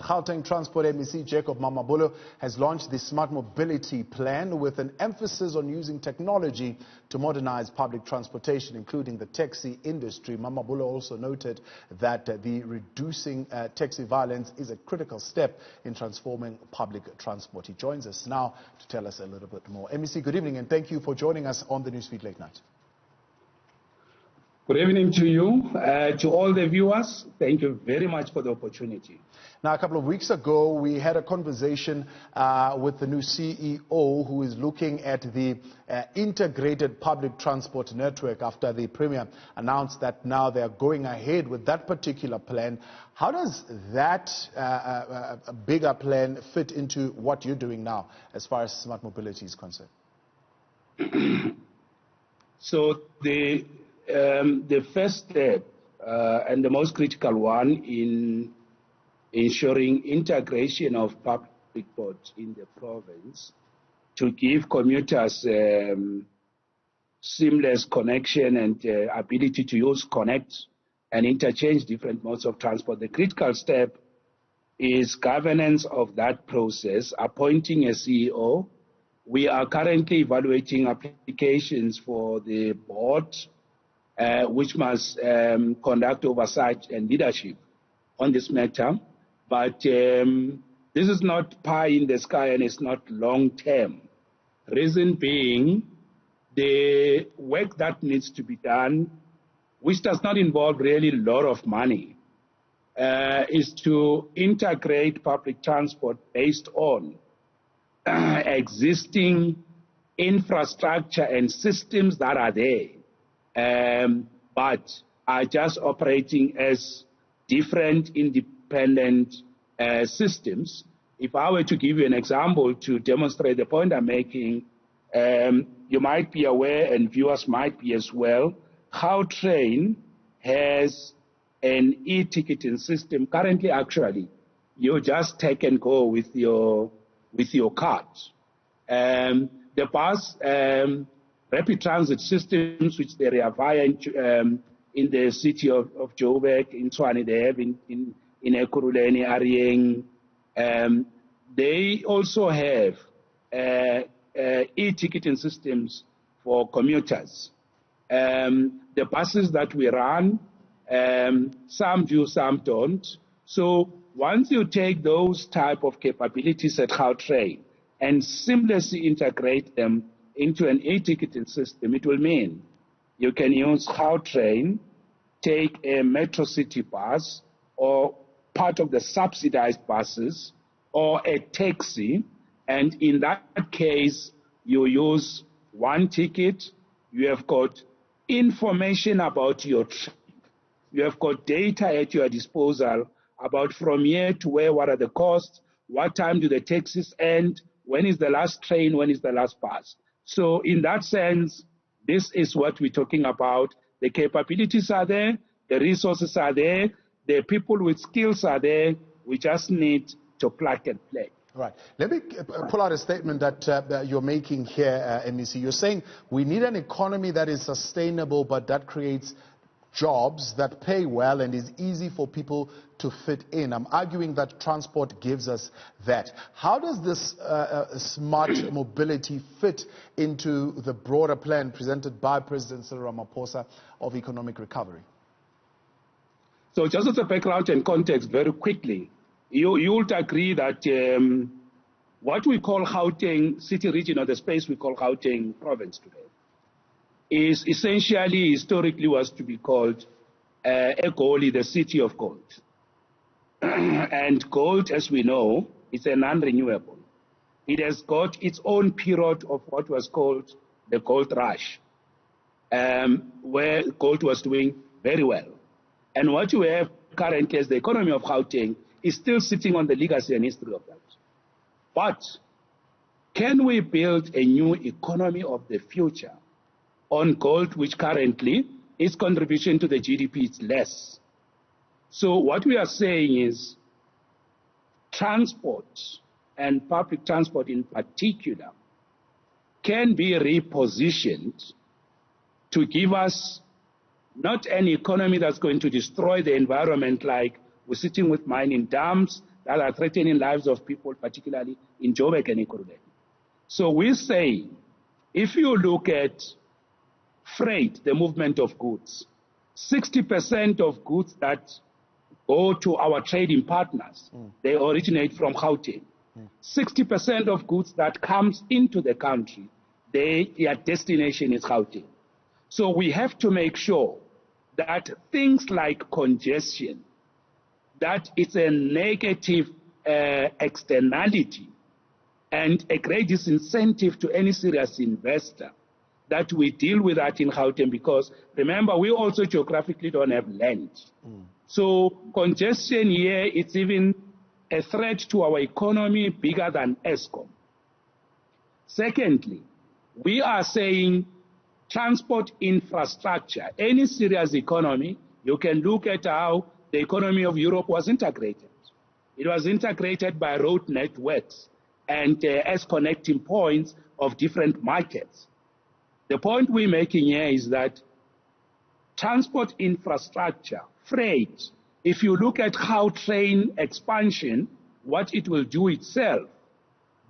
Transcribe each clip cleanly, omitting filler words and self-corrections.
Gauteng Transport MEC Jacob Mamabolo has launched the Smart Mobility Plan with an emphasis on using technology to modernize public transportation, including the taxi industry. Mamabolo also noted that the reducing taxi violence is a critical step in transforming public transport. He joins us now to tell us a little bit more. MEC, good evening, and thank you for joining us on the Newsfeed Late Night. Good evening to you, to all the viewers. Thank you very much for the opportunity. Now, a couple of weeks ago, we had a conversation with the new CEO who is looking at the integrated public transport network after the Premier announced that now they are going ahead with that particular plan. How does that bigger plan fit into what you're doing now as far as smart mobility is concerned? So the first step and the most critical one in ensuring integration of public transport in the province to give commuters seamless connection and ability to use, connect, and interchange different modes of transport. The critical step is governance of that process, appointing a CEO. We are currently evaluating applications for the board, which must conduct oversight and leadership on this matter. But this is not pie in the sky and it's not long term. Reason being, the work that needs to be done, which does not involve really a lot of money, is to integrate public transport based on existing infrastructure and systems that are there, but are just operating as different independent systems. If I were to give you an example to demonstrate the point I'm making, you might be aware, and viewers might be as well, Gauteng has an e-ticketing system. Currently, actually, you just take and go with your card. The bus rapid transit systems, which they are via in the city of Joburg, in Tshwane, they have in Ekurhuleni, Arieng. They also have e-ticketing systems for commuters. The buses that we run, some do, some don't. So once you take those type of capabilities at Gauteng and seamlessly integrate them into an e-ticketing system, it will mean you can use Gauteng, take a Metro City bus or part of the subsidized buses or a taxi, and in that case, you use one ticket, you have got information about your trip, you have got data at your disposal about from here to where, what are the costs, what time do the taxis end, when is the last train, when is the last bus. So in that sense, this is what we're talking about. The capabilities are there, the resources are there, the people with skills are there. We just need to plug and play. Right. Let me pull out a statement that you're making here, MEC. You're saying we need an economy that is sustainable, but that creates jobs that pay well and is easy for people to fit in. I'm arguing that transport gives us that. How does this smart mobility fit into the broader plan presented by President Cyril Ramaphosa of economic recovery? So just as a background and context, very quickly, you would agree that what we call Gauteng city region, or the space we call Gauteng province today, is essentially, historically, was to be called Egoli, the city of gold. And gold, as we know, is a non-renewable. It has got its own period of what was called the gold rush, where gold was doing very well. And what you have currently as the economy of Gauteng is still sitting on the legacy and history of that. But can we build a new economy of the future on gold, which currently its contribution to the GDP is less? So what we are saying is transport, and public transport in particular, can be repositioned to give us not an economy that's going to destroy the environment, like we're sitting with mining dams that are threatening lives of people, particularly in Joburg and Ekurhuleni. So we say, if you look at freight, the movement of goods, 60% of goods that go to our trading partners, they originate from Gauteng. 60% of goods that comes into the country, their destination is Gauteng. So we have to make sure that things like congestion, that it's a negative externality and a great disincentive to any serious investor, that we deal with that in Gauteng, because remember, we also geographically don't have land. So congestion here, it's even a threat to our economy bigger than ESCOM. Secondly, we are saying transport infrastructure. Any serious economy, you can look at how the economy of Europe was integrated. It was integrated by road networks and as connecting points of different markets. The point we're making here is that transport infrastructure, freight, if you look at how train expansion, what it will do itself,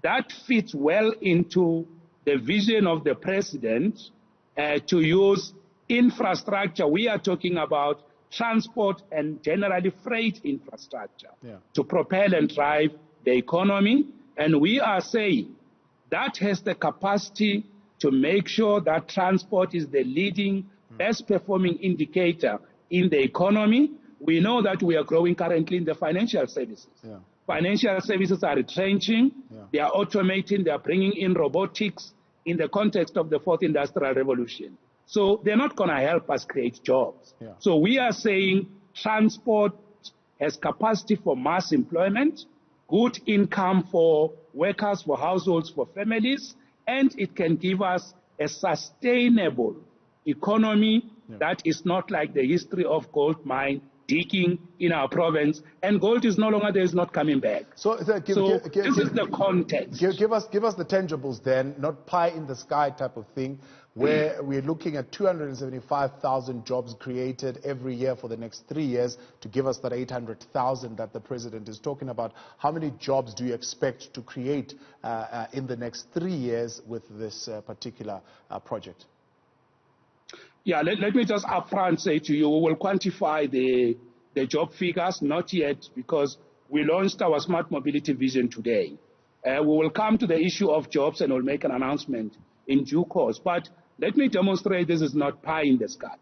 that fits well into the vision of the president to use infrastructure. We are talking about transport and generally freight infrastructure to propel and drive the economy. And we are saying that has the capacity to make sure that transport is the leading, best performing indicator in the economy. We know that we are growing currently in the financial services. Financial services are retrenching, they are automating, they are bringing in robotics in the context of the fourth industrial revolution. So they're not going to help us create jobs. So we are saying transport has capacity for mass employment, good income for workers, for households, for families, and it can give us a sustainable economy that is not like the history of gold mine digging in our province, and gold is no longer there, is not coming back. So this is the context. Give us the tangibles then, not pie in the sky type of thing, where we're looking at 275,000 jobs created every year for the next 3 years to give us that 800,000 that the president is talking about. How many jobs do you expect to create in the next 3 years with this particular project? Yeah, let me just upfront say to you, we will quantify the job figures, not yet, because we launched our smart mobility vision today. We will come to the issue of jobs and we'll make an announcement in due course. But let me demonstrate this is not pie in the sky.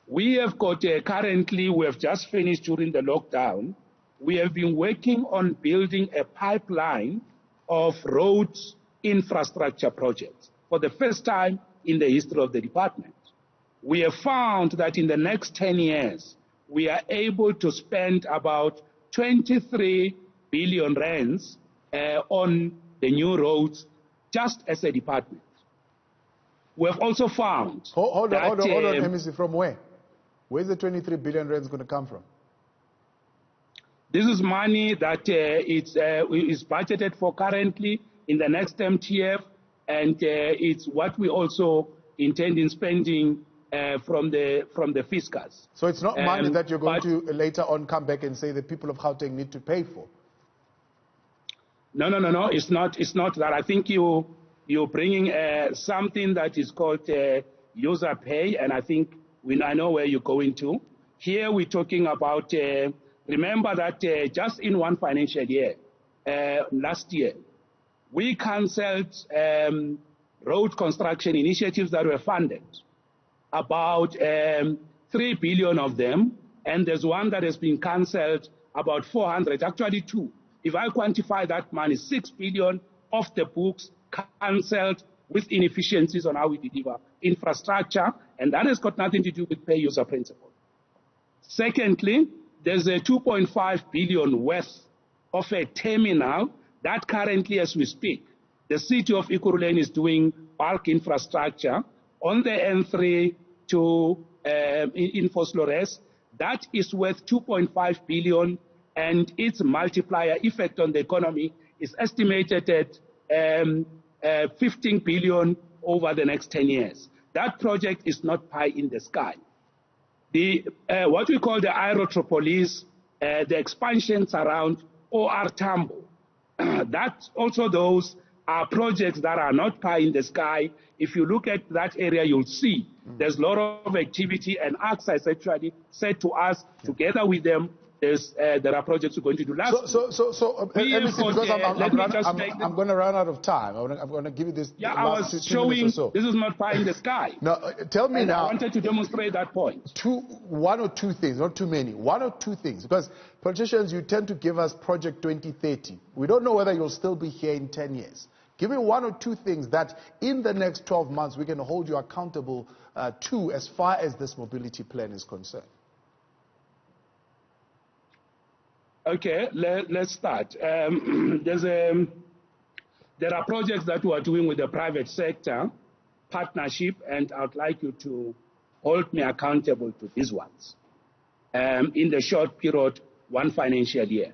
We have got, currently, we have just finished during the lockdown, we have been working on building a pipeline of roads infrastructure projects for the first time in the history of the department. We have found that in the next 10 years, we are able to spend about 23 billion rands on the new roads just as a department. We have also found Hold on, MEC, from where? Where's the 23 billion rands going to come from? This is money that is budgeted for currently in the next MTF, and it's what we also intend in spending from the fiscals. So it's not money that you're going to later on come back and say the people of Gauteng need to pay for? No. It's not that. I think you're bringing something that is called user pay, and I think I know where you're going to. Here we're talking about, remember that just in one financial year, last year, we cancelled road construction initiatives that were funded. About 3 billion of them, and there's one that has been cancelled, about 400, actually 2. If I quantify that money, 6 billion off the books, cancelled with inefficiencies on how we deliver infrastructure, and that has got nothing to do with pay user principle. Secondly, there's a 2.5 billion worth of a terminal that currently, as we speak, the city of Ekurhuleni is doing bulk infrastructure on the N3 to in Vosloorus. That is worth 2.5 billion, and its multiplier effect on the economy is estimated at 15 billion over the next 10 years. That project is not pie in the sky. What we call the Aerotropolis, the expansions around OR Tambo. That also those are projects that are not pie in the sky. If you look at that area, you'll see there's a lot of activity, and AXA has actually said to us, together with them, there are projects we're going to do. MEC, because I'm going to run out of time. I'm going to give you this. Yeah, I was showing so. This is not pie in the sky. No, tell me now. I wanted to demonstrate that point. One or two things, not too many. One or two things, because politicians, you tend to give us Project 2030. We don't know whether you'll still be here in 10 years. Give me one or two things that in the next 12 months we can hold you accountable to as far as this mobility plan is concerned. Okay, let's start. There are projects that we are doing with the private sector, partnership, and I'd like you to hold me accountable to these ones. In the short period, one financial year.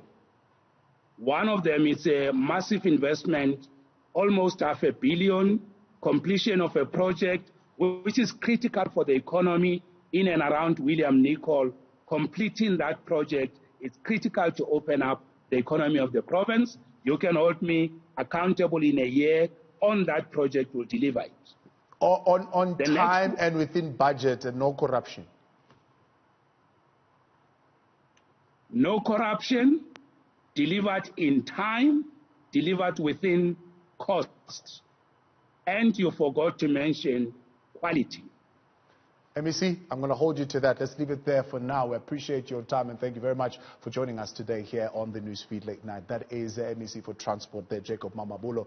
One of them is a massive investment, almost $500 million, completion of a project which is critical for the economy in and around William Nicol. Completing that project is critical to open up the economy of the province. You can hold me accountable in a year on that project. We'll deliver it. On time and within budget, and no corruption. No corruption, delivered in time, delivered within cost. And you forgot to mention quality. MEC, I'm going to hold you to that. Let's leave it there for now. We appreciate your time and thank you very much for joining us today here on the Newsfeed Late Night. That is MEC for Transport there, Jacob Mamabolo.